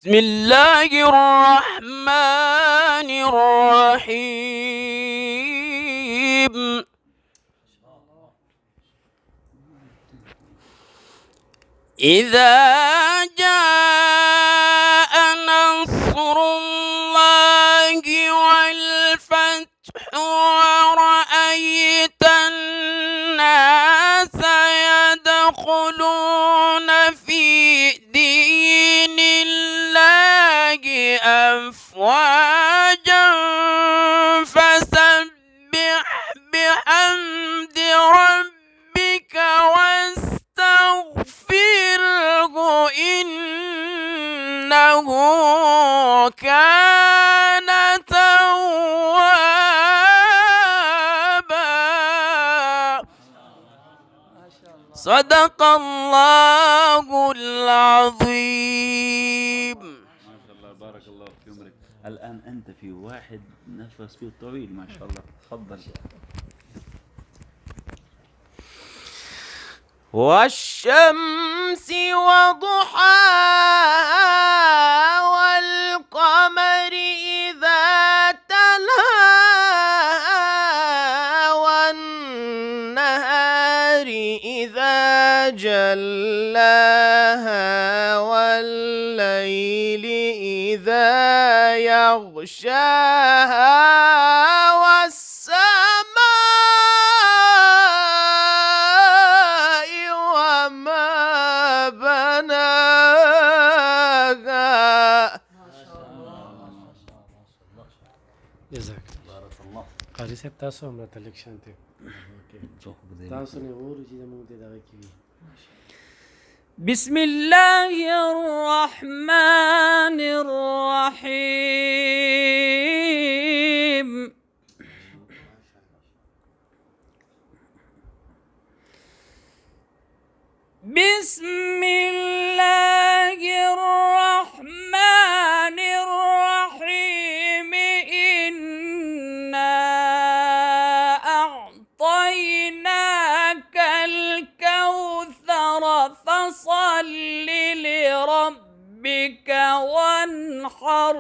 بسم الله الرحمن الرحيم. إذا جاء نصر الله والفتح ورأيت الناس يدخلون في دين الله أفواجا فسبح بحمد ربك واستغفره إنه كان توابا. صدق الله العظيم. ما شاء الله بارك الله في عمرك. الآن أنت في واحد نفس فيه طويل ما شاء الله. تفضل. والشمس وضحاها والقمر إذا تلاها والنهار إذا جلاها والليل إذا يغشاها والسماء وما بناها. جزاك بارك الله. قاری صاحب تاسو هم راته لږ شانتې تاسو نه غواړو چې زموږ د دغه کې وي. بسم الله الرحمن الرحيم. بسم الله الرحمن الرحيم. إنا أعطيناك الكوثر فصل لربك وانحر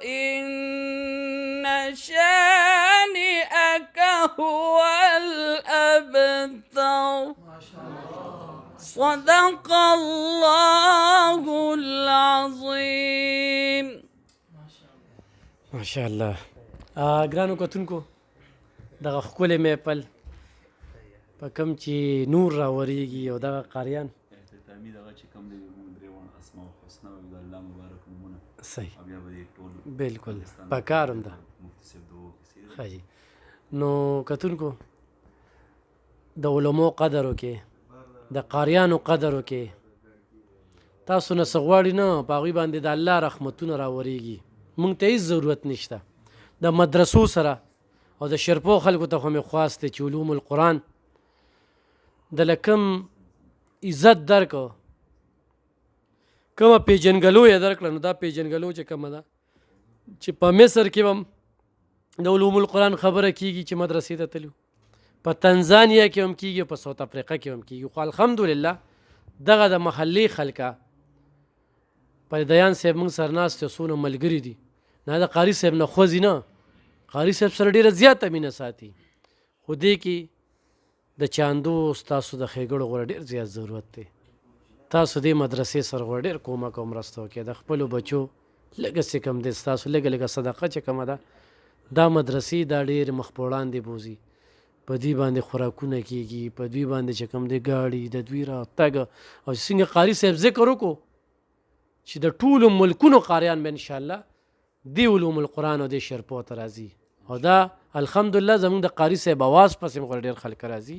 إن شانئك هو الأبتر. صدق الله العظيم. ماشاءالله. ګرانو کتونکو دغه ښکلی محفل په کوم چې نور راورېږي او دغه قاریان اختتامي دغه چې کوم دی موږ درې واړه اسماء الحسنا او د الله مبارک نومونه صحیح او بیا به دې ټول بالکل په کار هم ده. مفتي صاحب دعا وکړي. ښه جي. نو کتونکو د علماو قدر وکړئ، د قاریانو قدر وکړئ. تاسو نه څه غواړي نه په هغوی باندې د الله رحمتونه راورېږي. موږ ته هېڅ ضرورت نشته. د مدرسو سره او د شرپو خلکو ته خو مې خواست دی چې علوم القرآن د لکم عزت درکړو، کومه پیژنګلو یې درکړه. نو دا پیژنګلو چې کومه ده چې په مصر کې هم د علوم القرآن خبره کیږي چې مدرسې ته تلو، په تنزانیا کې هم کیږي، په ساوت افریقا کې هم کیږي. خو الحمدلله دغه د محلي خلکه پردیان صاحب موږ سره ناست یو څونه ملګري دي، نه د قاري صاحب نه خوځي نه، قاري صاحب سره ډېره زیاته مینه ساتي. خو دې کې د چاندو ستاسو د ښېګړو غوره ډېر زیات ضرورت دی. تاسو دې مدرسې سره غوره ډېر کومک او مرسته وکړئ. د خپلو بچو لږه څه کم دی ستاسو لږه لږه صدقه چې کومه ده دا مدرسې دا ډېر مخ په وړاندې بوځي. په دوی باندې خوراکونه کېږي، په دوی باندې چې کوم دی ګاډي د دوی راتګ. او څنګه قاري صاحب ذکر وکړو چې د ټولو ملکونو قاریان به انشاءالله دی علوم القرآن او دی شرپو ته راځي. او دا الحمدلله زمونږ د قاري صاحب اواز پسې غوره ډېر خلک راځي،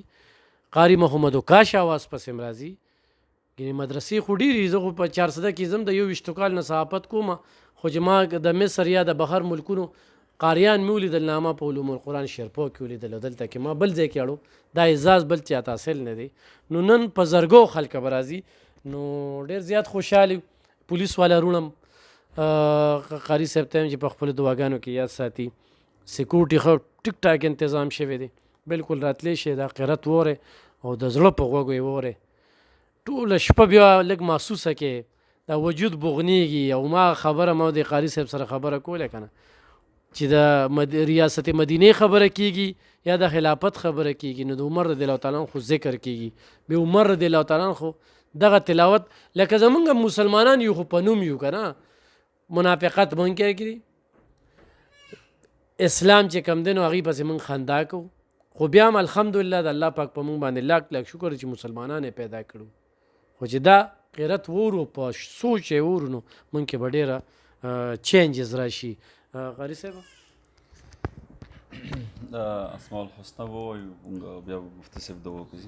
قاري محمد وکاش اواز پسې راځي. یعنې مدرسې خو ډېرې، زه خو په 400 کې ځم د 21 کال نه صحافت کوم، خو چې ما د مصر یا د بهر ملکونو قاریان مې ولیدل، نامه په علوم القرآن شرپو کې ولیدل. دلته کې ما بل ځای کې اړو دا اعزاز بل چاته حاصل نه دی. نو نن په زرګو خلک به راځي، نو ډېر زیات خوشحالي. پولیس والا روڼم قاري صاحب ته چې په خپلو دعاګانو کې یاد ساتي. سکیورټي ښه ټیک ټاک انتظام شوی دی، بالکل راتلی شي دا قرت وورې او د زړه په غوږو یې وورې. ټوله شپه بیا لږ محسوسه کې دا وجود بغنیږي. او ما خبره ما د قاري صاحب سره خبره کوله که نه چې د ریاست مدینې خبره کیږي یا د خلافت خبره کیږي نو د عمر رضی الله تعالی عنہ خو ذکر کیږي. به عمر رضی الله تعالی عنہ خو دغه تلاوت لکه زمونږ مسلمانان یو خو په نوم یو که نه منافقت منکر کړي اسلام چې کم دی نو هغې پسې موږ خندا کوو. خو بیا هم الحمدلله د الله پاک په موږ باندې لاک لاک شکر چې مسلمانان یې پیدا کړو. خو چې دا غیرت وورو په سوچ یې وورو نو موږ کې به ډېره چینجز راشي. قاري صاحب اسماء الحسنى ووایو بیا به مفتي صاحب دعا وکړي.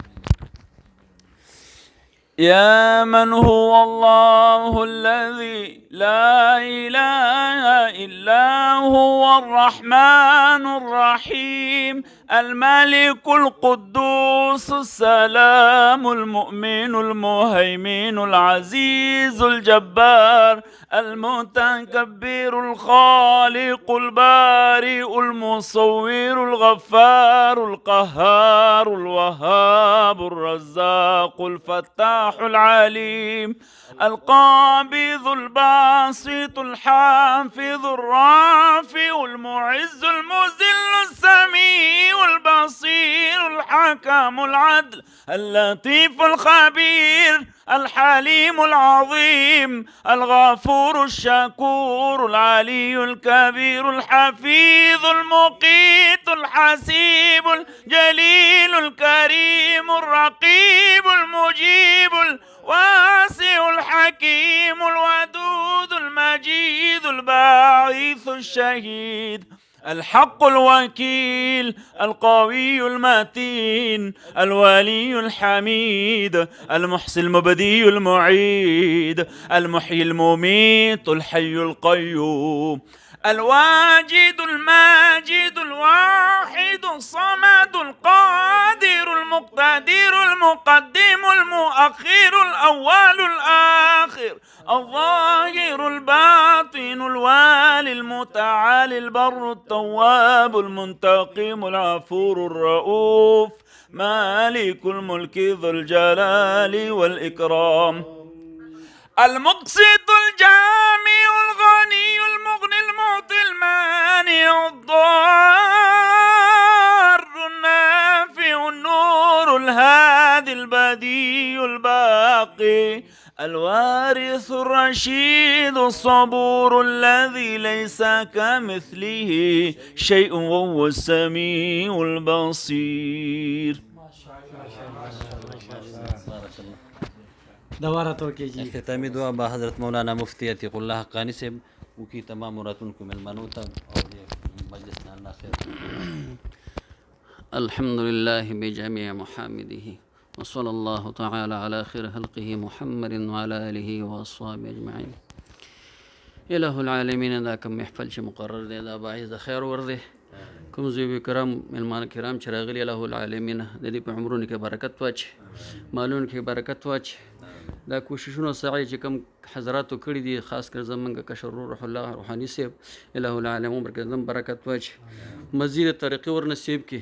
يا من هو الله الذي لا إله إلا هو الرحمن الرحيم الملك القدوس السلام المؤمن المهيمن العزيز الجبار المتكبر الخالق البارئ المصور الغفار القهار الوهاب الرزاق الفتاح العليم القابض الباسط الحافظ الرافع المعز المذل السميع البصير الحكم العدل اللطيف الخبير الحليم العظيم الغفور الشكور العلي الكبير الحفيظ المقيت الحسيب الجليل الكريم الرقيب المجيب الواسع الحكيم الودود المجيد الباعث الشهيد الحق الوكيل القوي المتين الولي الحميد المحصي المبدي المعيد المحيي المميت الحي القيوم الواجد الماجد الواحد الصمد القادر المقتدر المقدم المؤخر الأول الآخر الظاهر الباطن الوالي المتعالي البر التواب المنتقم العفور الرؤوف مالك الملك ذو الجلال والإكرام المقسط الجامع الغني المغني المعطي المانع الضار النافع النور الهادي البديع الباقي الوارث الرشيد الصبور الذي ليس كمثله شيء وهو السميع البصير. اختتامی دعا با حضرت مولانا مفتی عتیق الله حقانی صاحب وکی تمام مراتونکو ملمنو ته او مجلس نه الله خیر. الحمد لله بجميع محامده وصلى الله تعالى على خير خلقه محمد وعلى آله وأصحابه أجمعين. إله العالمين دا کم محفل چې مقرر دی دا باعث د خیر ور دی. کوم زیوی کرام ملمان کرام چې راغلي الله العالمین د دې په عمرونو کې برکت واچي مالونو کې برکت واچي. دا کوششونه سعی چې کوم حضراتو کړي دي خاص کر زمونږ کشر روح الله روحاني صاحب الله العالمین برکت واچي مزید طریقې ور نصیب کړي.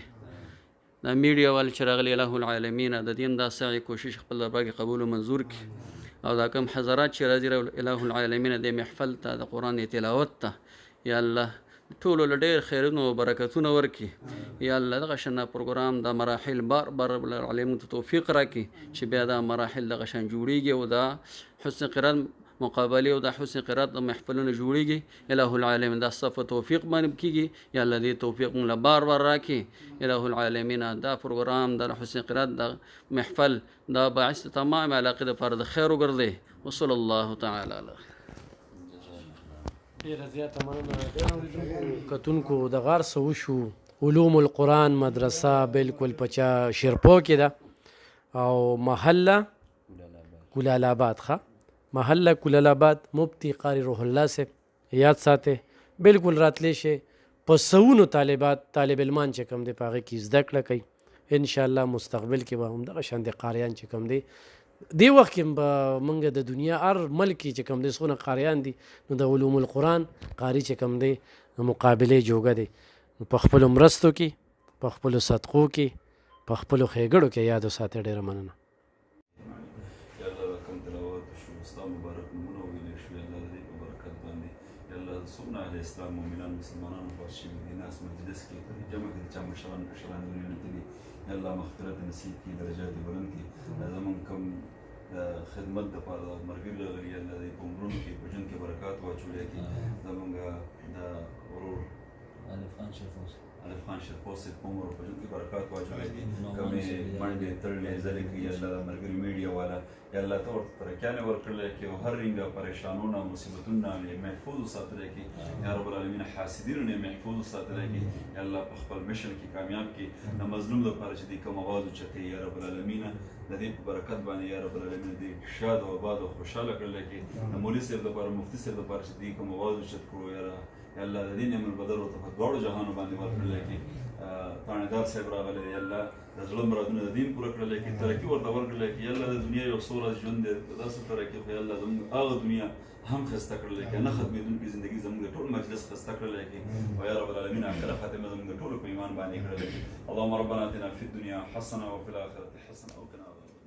دا میډیا وال چې راغلي الله العالمین د دین دا سعی کوشش خپل دربار کې قبول او منظور کړي. او دا کوم حضرات چې راځي الله العالمین د محفل ته د قرآن تلاوت ته یا الله ټولو له ډېر خیرونو او برکتونه ورکړي. یا الله دغه شان پروګرام د مراحل بار رب العالمین ته توفیق راکړي چې بیا دا مراحل دغه شان جوړیږي او دا حسن قرآن مقابله او د حسن قرات د محفلونو جوړیږي. الہ العالمین دا صفه توفیق باندې کیږي. یا الله دې توفیق موږ بار راکړي. الہ العالمین دا پروګرام د حسن قرات د محفل دا باعث تمام علاقه د فرد خیر وګرځي. وصلی الله تعالی علیه ډېره زیاته مننه کتونکو. د غار څه وشو علوم القرآن مدرسه بالکل پچا شیرپو کې ده او محله کلال آباد محله کلال آباد مفتی قاری روح الله صاحب یاد ساته بالکل راتلی شي په سونو طالب علمان چې کوم دی په هغې کې زده کړه کوي. انشاءالله مستقبل کې به همدغه شان د قاریان چې کوم دی دی وخت کې به موږ د دنیا هر ملک کې چې کوم دی څونه قاریان دي نو د علوم القرآن قاري چې کوم دی مقابلې جوګه دی په خپلو مرستو کې په خپلو صدقو کې په خپلو ښېګړو کې یاد وساتئ. ډېره مننه. یا الله کوم تلاوت شو ستا مبارک نومونه څومره اهل اسلام مؤمنان مسلمانان خوښ شوي دي ناس مجلس کې په دې جمع کې د چا مشران دنیا ته دي یا الله مغفرت نصیب کړي درجات یې بلند کړي زمونږ کوم خدمت دپاره ملګري راغلي الله دې په عمرونو کې په ژوند کې برکات واچولی کړي زمونږ د ورور الف خان شرپوس صاحب په عمر په ژوند کې برکات واچولی کړي کومې منډې تړلې ځلې کوي یا الله د ملګري میډیا والا یا الله ته ورته ترکیانې ورکړلی کړي او هر رنګه پریشانونه مصیبتونه یې محفوظ وساتلی کړي یا رب العالمین حاسدینو نه یې محفوظ وساتلی کړي یا الله په خپل مشن کې کامیاب کړي د مظلوم دپاره چې دوی کوم اواز اوچتوي یا رب العالمینه د دې په برکت باندې یا رب العالمین دوی شاد او آباد او خوشحاله کړلی کړي د مولوي صاحب دپاره مفتي صاحب دپاره چې دوی کوم اواز اوچت کړو یا الله د دې نعم البدر ورته په دواړو جهانو باندې ورکړلی کړي تاڼېدار صاحب راغلی دی الله د زړه مرادونه د دین پوره کړلی کړي ترقي ورته ورکړلی کړي یا الله د دنیا یو څو ورځ ژوند دی داسې ترقي خو یا الله زموږ هغه دنیا هم ښایسته کړلی کړي نه ختمېدونکې زندګي زموږ د ټول مجلس ښایسته کړلی کړي او یا رب العالمین آخره خاتمه زموږ د ټولو په ایمان باندې کړلی کړي اللهم ربنا اتنا فی الدنیا حسنه وفي الاخرة حسنه وقنا عذاب النار